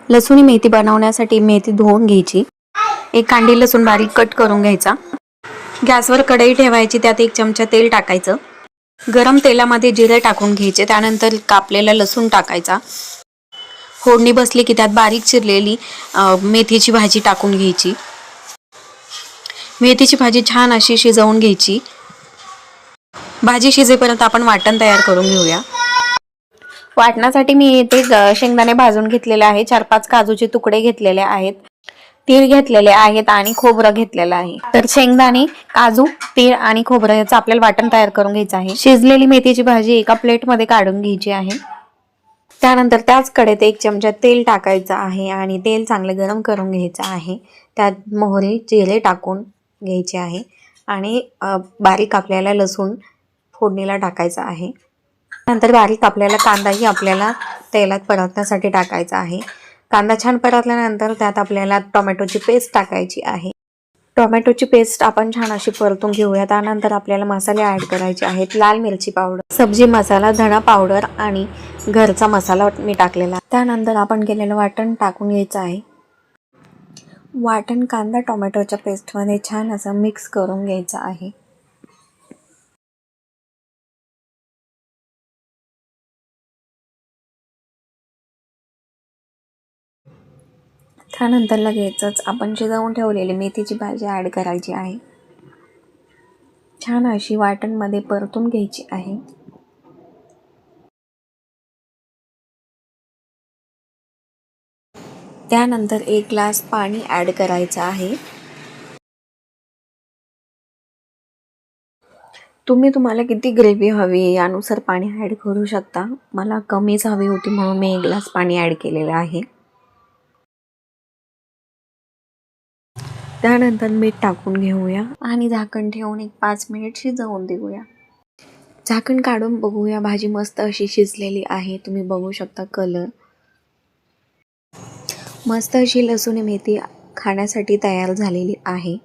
लसूण मेथी बनवण्यासाठी मेथी धुवून घ्यायची, एक कांडी लसूण बारीक कट करून घ्यायचा, गॅसवर कढई ठेवायची, त्यात 1 चमचा तेल टाकायचं, गरम तेलामध्ये जिरे टाकून घ्यायचे, त्यानंतर कापलेला लसूण टाकायचा, फोडणी बसली की त्यात बारीक चिरलेली मेथीची भाजी टाकून घ्यायची, मेथीची भाजी छान अशी शिजवून घ्यायची। भाजी शिजेपर्यंत आपण वाटण तयार करून घेऊया। वाटणासाठी मी इथे शेंगदाणे भाजून घेतलेले आहे, 4-5 काजूचे तुकडे घेतलेले आहेत, तीळ घेतलेले आहेत आणि खोबरं घेतलेलं आहे। तर शेंगदाणे, काजू, तीळ आणि खोबरं याचं आपल्याला वाटण तयार करून घ्यायचं आहे। शिजलेली मेथीची भाजी एका प्लेटमध्ये काढून घ्यायची आहे। त्यानंतर त्याच कढईत 1 चमचा तेल टाकायचं आहे आणि तेल चांगले गरम करून घ्यायचं आहे। त्यात मोहरी, जिरे टाकून घ्यायचे आहे आणि बारीक कापलेला लसूण फोडणीला टाकायचा आहे। नंतर बारीक कापलेला कांदाही आपल्याला तेलात परतण्यासाठी टाकायचा आहे। कांदा छान परतल्यानंतर त्यात आपल्याला टोमॅटोची पेस्ट टाकायची आहे। टोमॅटोची पेस्ट आपण छान अशी परतून घेऊया। त्यानंतर आपल्याला मसाले ॲड करायचे आहेत, लाल मिरची पावडर, सब्जी मसाला, धना पावडर आणि घरचा मसाला मी टाकलेला। त्यानंतर आपण केलेलं वाटण टाकून घ्यायचं आहे। वाटण कांदा टोमॅटोच्या पेस्टमध्ये छान असं मिक्स करून घ्यायचं आहे। त्यानंतर लगेचच आपण शिजवून ठेवलेली मेथीची भाजी ॲड करायची आहे, छान अशी वाटणमध्ये परतून घ्यायची आहे। त्यानंतर 1 ग्लास पाणी ॲड करायचं आहे। तुम्हाला किती ग्रेव्ही हवी यानुसार पाणी ॲड करू शकता। मला कमीच हवी होती म्हणून मी 1 ग्लास पाणी ॲड केलेलं आहे। त्यानंतर मीठ टाकून घेऊया आणि झाकण ठेवून 5 मिनिट शिजवून देऊया। झाकण काढून बघूया, भाजी मस्त अशी शिजलेली आहे, तुम्ही बघू शकता कलर। मस्त अशी लसूण मेथी खाण्यासाठी तयार झालेली आहे।